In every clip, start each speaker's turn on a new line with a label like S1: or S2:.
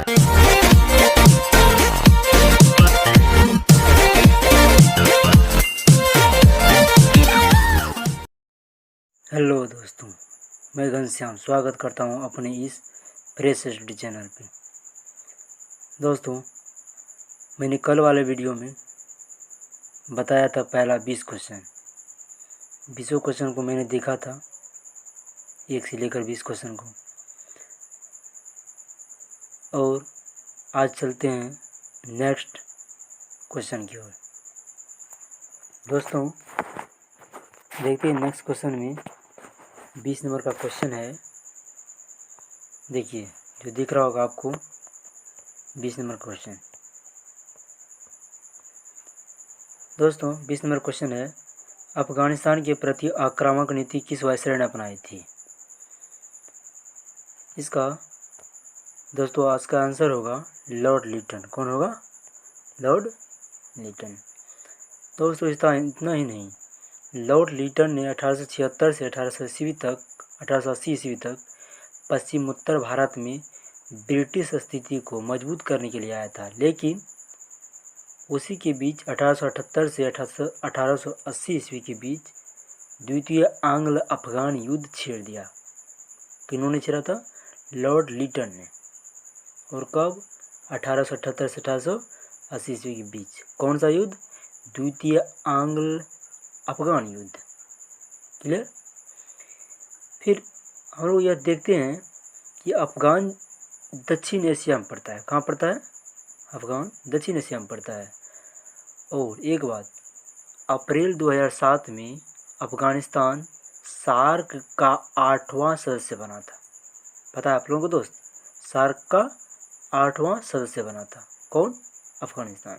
S1: Hello दोस्तों, मैं घनश्याम स्वागत करता हूं अपने इस फ्रेश स्टडी चैनल पे। दोस्तों, मैंने कल वाले वीडियो में बताया था पहला 20 क्वेश्चन। 20 क्वेश्चन को मैंने देखा था, 1 से लेकर 20 क्वेश्चन को। और आज चलते हैं नेक्स्ट क्वेश्चन की ओर। दोस्तों, देखते हैं नेक्स्ट क्वेश्चन में 20 नंबर का क्वेश्चन है। देखिए, जो दिख रहा होगा आपको 20 नंबर क्वेश्चन। दोस्तों, 20 नंबर क्वेश्चन है, अफगानिस्तान के प्रति आक्रामक नीति किस वायसराय ने अपनाई थी? इसका दोस्तों आज का आंसर होगा लॉर्ड लिटन। कौन होगा? लॉर्ड लिटन। दोस्तों, इतना ही नहीं, लॉर्ड लिटन ने 1876 से 1880 ईस्वी तक पश्चिम उत्तर भारत में ब्रिटिश स्थिति को मजबूत करने के लिए आया था, लेकिन उसी के बीच 1878 से 1880 ईस्वी के बीच द्वितीय आंग्ल अफगान युद्ध छेड़ दिया। किन्होंने छेड़ा था? लॉर्ड लिटन ने। और कब? 1878 से 1880 ईस्वी के बीच। कौन सा युद्ध? द्वितीय आंग्ल अफगान युद्ध। क्लियर? फिर हम लोग यह देखते हैं कि अफगान दक्षिण एशिया में पड़ता है। कहाँ पड़ता है? अफगान दक्षिण एशिया में पड़ता है। और एक बात, अप्रैल 2007 में अफगानिस्तान सार्क का 8वां सदस्य बना था। पता है आप लोगों को दोस्त? सार्क का 8वां सदस्य बना था। कौन? अफगानिस्तान।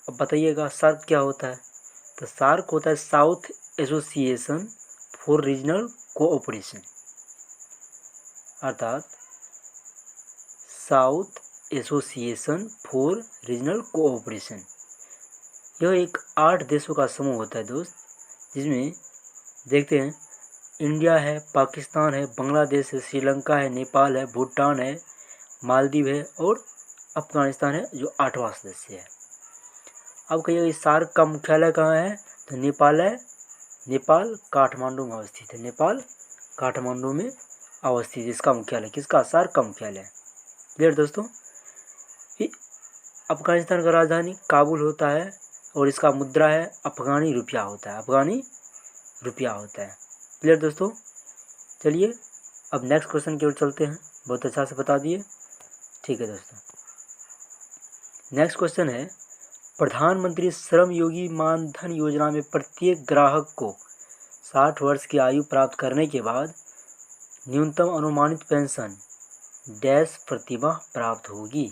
S1: अब बताइएगा सार्क क्या होता है? तो सार्क होता है South Association for Regional Cooperation, अर्थात South Association for Regional Cooperation. यह एक 8 देशों का समूह होता है दोस्त, जिसमें देखते हैं इंडिया है, पाकिस्तान है, बांग्लादेश है, श्रीलंका है, नेपाल है, भूटान है, मालदीव है और अफगानिस्तान है, जो 8वां सदस्य है। अब कहिएगा इस सार्क का मुख्यालय कहाँ है? तो नेपाल काठमांडू में अवस्थित है। नेपाल काठमांडू में अवस्थित इसका मुख्यालय। किसका? सार्क का मुख्यालय। क्लियर दोस्तों? अफगानिस्तान का राजधानी काबुल होता है और इसका मुद्रा है अफगानी रुपया होता है। अफगानी रुपया होता है। क्लियर दोस्तों? चलिए अब नेक्स्ट क्वेश्चन की ओर चलते हैं। बहुत अच्छा से बता दिए। ठीक है दोस्तों, नेक्स्ट क्वेश्चन है, प्रधानमंत्री श्रम योगी मानधन योजना में प्रत्येक ग्राहक को 60 वर्ष की आयु प्राप्त करने के बाद न्यूनतम अनुमानित पेंशन डैश प्रतिमाह प्राप्त होगी।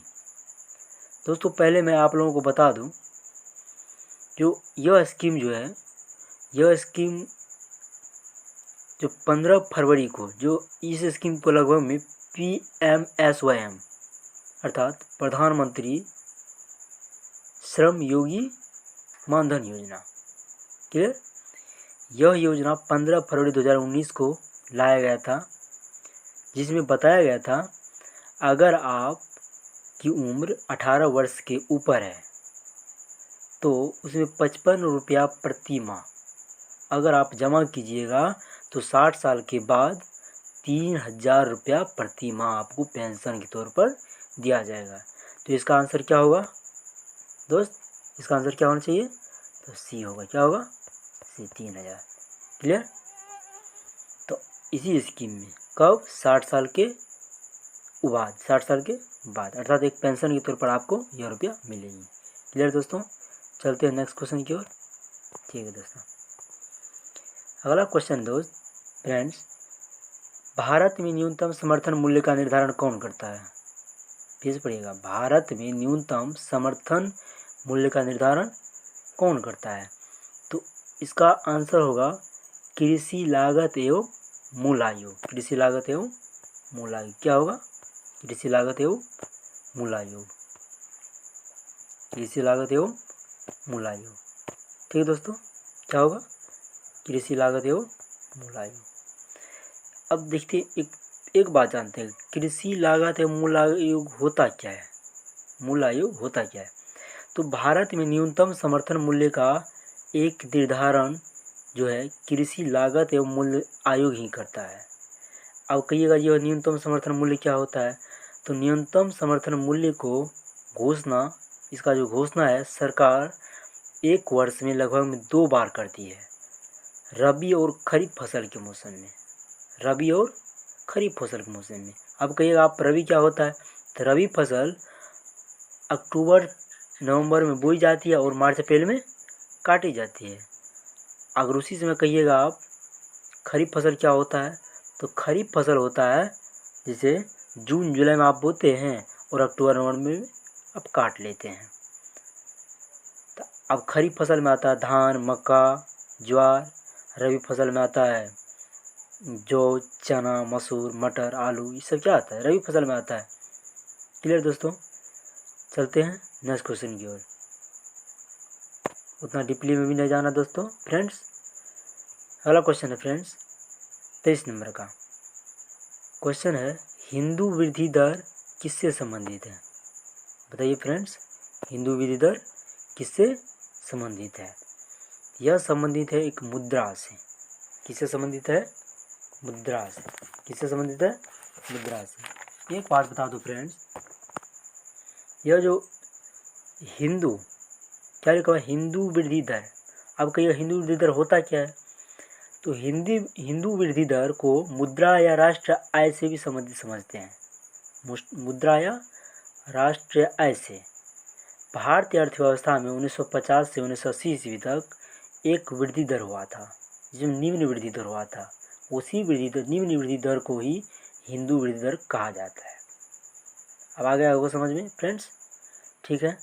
S1: दोस्तों, पहले मैं आप लोगों को बता दूं, जो यह स्कीम जो 15 फरवरी को, जो इस स्कीम को लगभग में PMSYM अर्थात प्रधानमंत्री श्रम योगी मानधन योजना, क्लियर, यह योजना 15 फरवरी 2019 को लाया गया था, जिसमें बताया गया था अगर आप की उम्र 18 वर्ष के ऊपर है तो उसमें 55 रुपया प्रति माह अगर आप जमा कीजिएगा तो 60 साल के बाद 3000 रुपया प्रति माह आपको पेंशन के तौर पर दिया जाएगा। तो इसका आंसर क्या होगा दोस्त? इसका आंसर क्या होना चाहिए? तो सी होगा। क्या होगा? सी, 3000। क्लियर? तो इसी स्कीम में कब? 60 साल के बाद, 60 साल के बाद, अर्थात एक पेंशन के तौर पर आपको यह रुपया मिलेगी। क्लियर दोस्तों? चलते हैं नेक्स्ट क्वेश्चन की ओर। ठीक है दोस्तों, अगला क्वेश्चन दोस्त फ्रेंड्स, भारत में न्यूनतम समर्थन मूल्य का निर्धारण कौन करता है? फिर से पढ़िएगा, भारत में न्यूनतम समर्थन मूल्य का निर्धारण कौन करता है? तो इसका आंसर होगा कृषि लागत एवं मूल आयोग। कृषि लागत एवं मूल आयोग। क्या होगा? कृषि लागत एवं मूल आयोग। कृषि लागत एवं मूल आयोग। ठीक है दोस्तों, क्या होगा? कृषि लागत एवं मूल आयोग। अब देखते हैं एक बात जानते हैं, कृषि लागत एवं मूल्य आयोग होता क्या है? मूल्य आयोग होता क्या है? तो भारत में न्यूनतम समर्थन मूल्य का एक निर्धारण जो है कृषि लागत एवं मूल्य आयोग ही करता है। अब कहिएगा ये न्यूनतम समर्थन मूल्य क्या होता है? तो न्यूनतम समर्थन मूल्य को घोषणा, इसका जो घोषणा है सरकार एक वर्ष में लगभग 2 बार करती है, रबी और खरीफ फसल के मौसम में। रबी और खरीफ फसल के मौसम में। अब कहिएगा आप रबी क्या होता है? तो रबी फसल अक्टूबर नवंबर में बोई जाती है और मार्च अप्रैल में काटी जाती है। अगर उसी समय कहिएगा आप खरीफ फसल क्या होता है? तो खरीफ फसल होता है जिसे जून जुलाई में आप बोते हैं और अक्टूबर नवंबर में आप काट लेते हैं। तो अब खरीफ फसल में आता है धान, मक्का, ज्वार। रबी फसल में आता है जौ, चना, मसूर, मटर, आलू, ये सब क्या आता है? रबी फसल में आता है। क्लियर दोस्तों? चलते हैं नेक्स्ट क्वेश्चन की ओर। उतना डीपली में भी नहीं जाना दोस्तों। फ्रेंड्स अगला क्वेश्चन है फ्रेंड्स 23 नंबर का क्वेश्चन है, हिंदू वृद्धि दर किससे संबंधित है? बताइए फ्रेंड्स, हिंदू वृद्धि दर किससे संबंधित है? यह संबंधित है एक मुद्रा से। किससे संबंधित है? मुद्रा से। किससे संबंधित है? मुद्रा से। एक बात बता दो फ्रेंड्स, यह जो हिंदू क्या लिखा हुआ है? हिंदू वृद्धि दर। अब कहिए हिंदू वृद्धि दर होता क्या है? तो हिंदू वृद्धि दर को मुद्रा या राष्ट्र आय से भी संबंधित समझते हैं। मुद्रा या राष्ट्रीय आय से। भारतीय अर्थव्यवस्था में 1950 से 1980 ईस्वी तक एक वृद्धि दर हुआ था, जो निम्न वृद्धि दर हुआ था। उसी निम्न वृद्धि दर को ही हिंदू वृद्धि दर कहा जाता है। अब आ गया होगा समझ में फ्रेंड्स? ठीक है,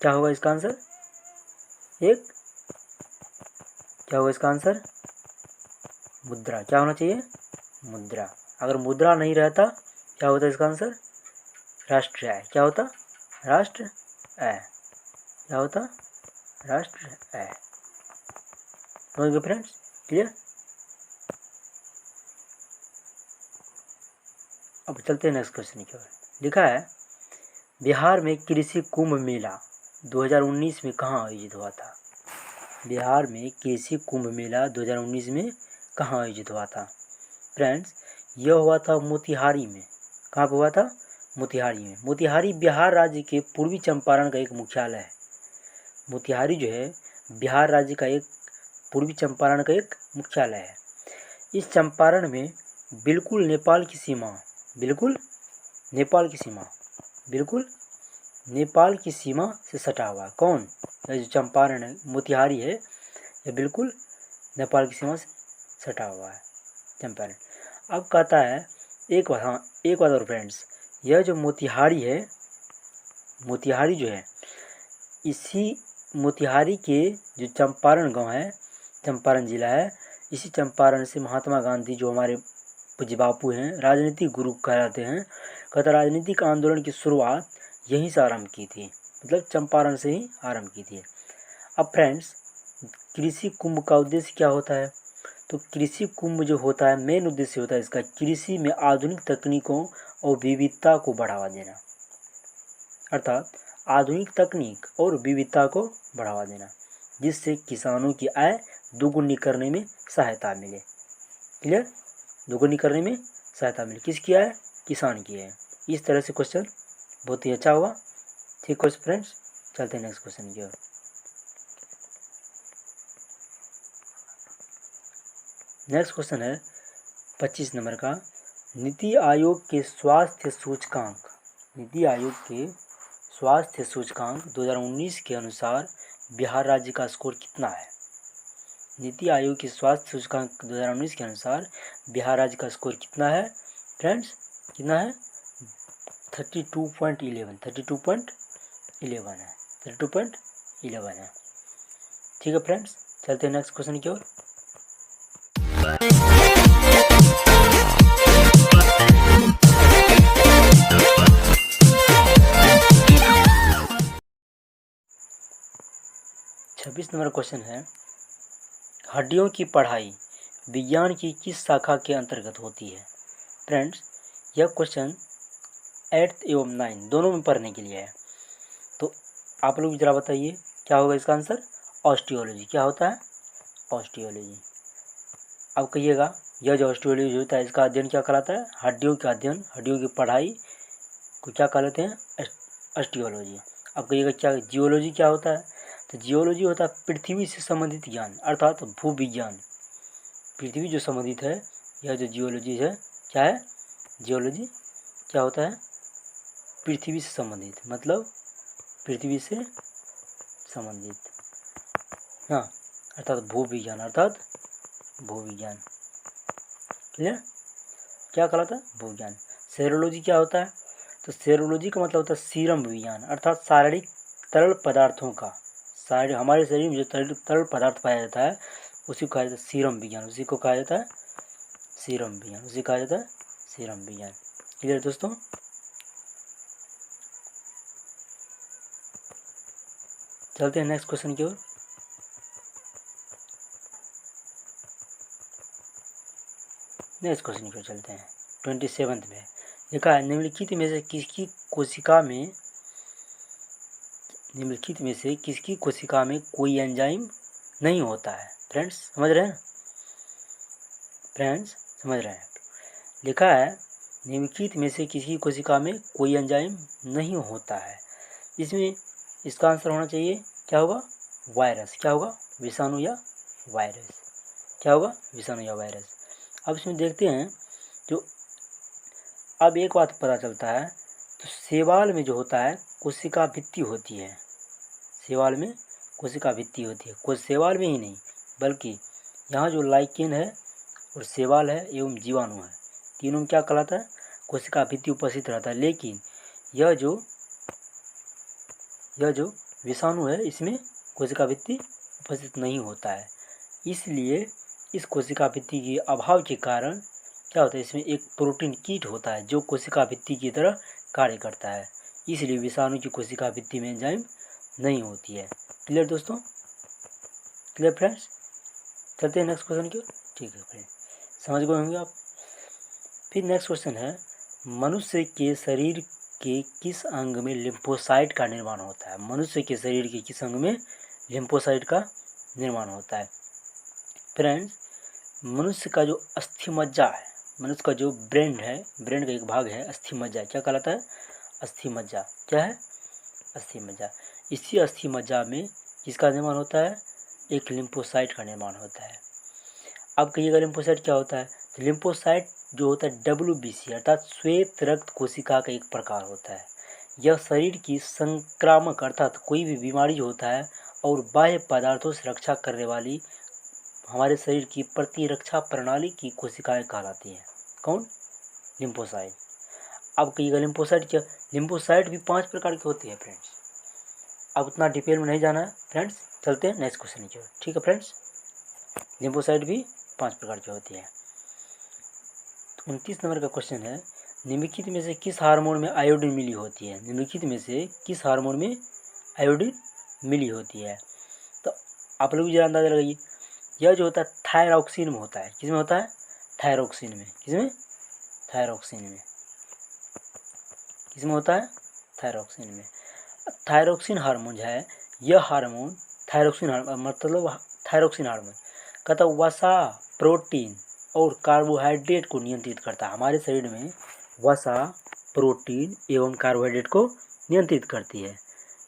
S1: क्या होगा इसका आंसर? क्या होगा इसका आंसर? मुद्रा। क्या होना चाहिए? मुद्रा। अगर मुद्रा नहीं रहता क्या होता इसका आंसर? राष्ट्रीय आय। क्या होता? राष्ट्र आय। क्या होता? राष्ट्र आय। समझ गए फ्रेंड्स? क्लियर? अब चलते हैं नेक्स्ट क्वेश्चन की ओर। लिखा है, बिहार में कृषि कुंभ मेला 2019 में कहाँ आयोजित हुआ था? बिहार में कृषि कुंभ मेला 2019 में कहाँ आयोजित हुआ था? फ्रेंड्स यह हुआ था मोतिहारी में। कहाँ पे हुआ था? मोतिहारी में। मोतिहारी बिहार राज्य के पूर्वी चंपारण का एक मुख्यालय है। मोतिहारी जो है बिहार राज्य का एक पूर्वी चंपारण का एक मुख्यालय है। इस चंपारण में बिल्कुल नेपाल की सीमा से सटा हुआ। कौन? यह जो चंपारण है, मोतिहारी है, यह बिल्कुल नेपाल की सीमा से सटा हुआ है चंपारण। अब कहता है एक बात और फ्रेंड्स, यह जो मोतिहारी है, मोतिहारी जो है, इसी मोतिहारी के जो चंपारण गांव है, चंपारण जिला है, इसी चंपारण से महात्मा गांधी जो हमारे पूज्य बापू हैं, राजनीतिक गुरु कहलाते हैं, कहता राजनीतिक आंदोलन की शुरुआत यहीं से आरंभ की थी, मतलब चंपारण से ही आरंभ की थी। अब फ्रेंड्स कृषि कुंभ का उद्देश्य क्या होता है? तो कृषि कुंभ जो होता है, मेन उद्देश्य होता है इसका कृषि में आधुनिक तकनीकों और विविधता को बढ़ावा देना। अर्थात आधुनिक तकनीक और विविधता को बढ़ावा देना, जिससे किसानों की आय दोगुनी करने में सहायता मिले। क्लियर? दोगुनी करने में सहायता मिले। किसकी आय? किसान की आय। इस तरह से क्वेश्चन बहुत ही अच्छा हुआ। ठीक है फ्रेंड्स, चलते हैं नेक्स्ट क्वेश्चन की ओर। नेक्स्ट क्वेश्चन है 25 नंबर का, नीति आयोग के स्वास्थ्य सूचकांक 2019 के अनुसार बिहार राज्य का स्कोर कितना है? नीति आयोग के स्वास्थ्य सूचकांक 2019 के अनुसार बिहार राज्य का स्कोर कितना है फ्रेंड्स? कितना है? 32.11 है। ठीक है फ्रेंड्स, चलते हैं नेक्स्ट क्वेश्चन की ओर। छब्बीस नंबर क्वेश्चन है, हड्डियों की पढ़ाई विज्ञान की किस शाखा के अंतर्गत होती है? फ्रेंड्स यह क्वेश्चन 8th एवं 9 दोनों में पढ़ने के लिए है। तो आप लोग जरा बताइए क्या होगा इसका आंसर? ऑस्टियोलॉजी। क्या होता है? ऑस्टियोलॉजी। अब कहिएगा यह जो ऑस्टियोलॉजी होता है इसका अध्ययन क्या कहलाता है? हड्डियों का अध्ययन, हड्डियों की पढ़ाई को क्या कहलाते हैं? ऑस्टियोलॉजी। अब कहिएगा क्या जियोलॉजी क्या होता है? तो जियोलॉजी होता है पृथ्वी से संबंधित ज्ञान अर्थात भू विज्ञान। पृथ्वी जो संबंधित है यह जो जियोलॉजी है क्या है? जियोलॉजी क्या होता है? पृथ्वी से संबंधित, मतलब पृथ्वी से संबंधित, हाँ, अर्थात भू विज्ञान, अर्थात भू विज्ञान। क्लियर? क्या कहलाता है? भू विज्ञान। सेरोलॉजी क्या होता है? तो सेरोलॉजी का मतलब होता है सीरम विज्ञान अर्थात शारीरिक तरल पदार्थों का, हमारे शरीर में जो तरल पदार्थ पाया जाता है उसी को कहा जाता है सीरम विज्ञान, उसी को कहा जाता है सीरम विज्ञान, उसी कहा जाता है सीरम विज्ञान। क्लियर दोस्तों? चलते हैं नेक्स्ट क्वेश्चन की ओर। नेक्स्ट क्वेश्चन की ओर चलते हैं। 27 में लिखा है निम्नलिखित में से किसकी कोशिका में कोई एंजाइम नहीं होता है? फ्रेंड्स समझ रहे हैं? लिखा है निम्नलिखित में से किसी कोशिका में कोई एंजाइम नहीं होता है। इसमें इसका आंसर होना चाहिए क्या होगा? वायरस। क्या होगा? विषाणु या वायरस। क्या होगा? विषाणु या वायरस। अब इसमें देखते हैं जो अब एक बात पता चलता है तो शैवाल में जो होता है कोशिका भित्ति होती है। शैवाल में कोशिका भित्ति होती है। कोई शैवाल में ही नहीं बल्कि यहाँ जो लाइकेन है और शैवाल है एवं जीवाणु है, तीनों में क्या कहलाता है? कोशिका भित्ति उपस्थित रहता है। लेकिन यह जो विषाणु है इसमें कोशिका भित्ति उपस्थित नहीं होता है। इसलिए इस कोशिका भित्ति के अभाव के कारण क्या होता है? इसमें एक प्रोटीन कीट होता है जो कोशिका भित्ति की तरह कार्य करता है। इसलिए विषाणु की कोशिका भित्ति में एंजाइम नहीं होती है। क्लियर दोस्तों? Clear friends? चलते हैं नेक्स्ट क्वेश्चन की ओर। ठीक है फ्रेंड, समझ गए होंगे आप। फिर नेक्स्ट क्वेश्चन है मनुष्य के शरीर के किस अंग में लिम्फोसाइट का निर्माण होता है? मनुष्य के शरीर के किस अंग में लिम्फोसाइट का निर्माण होता है? फ्रेंड्स, मनुष्य का जो अस्थि मज्जा है, मनुष्य का जो ब्रेन है, ब्रेन का एक भाग है अस्थि मज्जा, क्या कहलाता है? अस्थि मज्जा। क्या है? अस्थि मज्जा। इसी अस्थि मज्जा में किसका निर्माण होता है? एक लिम्फोसाइट का निर्माण होता है। अब कहिएगा लिम्फोसाइट क्या होता है? तो लिम्फोसाइट जो होता है WBC अर्थात श्वेत रक्त कोशिका का एक प्रकार होता है। यह शरीर की संक्रामक अर्थात कोई भी बीमारी जो होता है और बाह्य पदार्थों से रक्षा करने वाली हमारे शरीर की प्रतिरक्षा प्रणाली की कोशिकाएं कहलाती हैं। कौन? लिम्फोसाइट। अब कहिएगा लिम्फोसाइट क्या? लिम्फोसाइट भी 5 प्रकार की होती है फ्रेंड्स। अब उतना डिटेल में नहीं जाना है फ्रेंड्स, चलते हैं नेक्स्ट क्वेश्चन की ओर। ठीक है फ्रेंड्स, लिम्फोसाइट भी 5 प्रकार की होती है। 29 नंबर का क्वेश्चन है निम्नलिखित में से किस हार्मोन में आयोडीन मिली होती है? निम्नलिखित में से किस हार्मोन में आयोडीन मिली होती है? तो आप लोग जरा अंदाजा लगाइए। यह जो होता है थायरॉक्सिन में होता है। किसमें होता है? थायरॉक्सिन में। किसमें? थायरॉक्सिन में। किसमें होता है? थायरॉक्सिन में। थायरॉक्सिन हार्मोन है, यह हार्मोन थायरॉक्सिन मतलब थायरॉक्सिन हार्मोन कहता वसा, प्रोटीन और कार्बोहाइड्रेट को नियंत्रित करता है। हमारे शरीर में वसा, प्रोटीन एवं कार्बोहाइड्रेट को नियंत्रित करती है।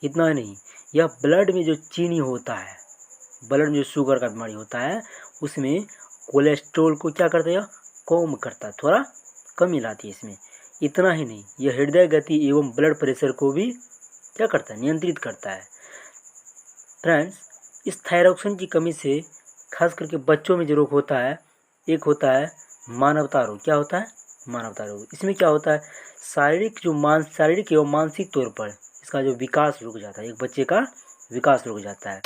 S1: इतना ही नहीं, यह ब्लड में जो चीनी होता है, ब्लड में जो शुगर का बीमारी होता है उसमें कोलेस्ट्रॉल को क्या करता है? कम करता है, थोड़ा कमी लाती है इसमें। इतना ही नहीं, यह हृदय गति एवं ब्लड प्रेशर को भी क्या करता है? नियंत्रित करता है। फ्रेंड्स, इस थायरॉक्सिन की कमी से खास करके बच्चों में जो रोग होता है, एक होता है मानवता रोग। क्या होता है? मानवता रोग। इसमें क्या होता है? शारीरिक एवं मानसिक तौर पर इसका जो विकास रुक जाता है, एक बच्चे का विकास रुक जाता है।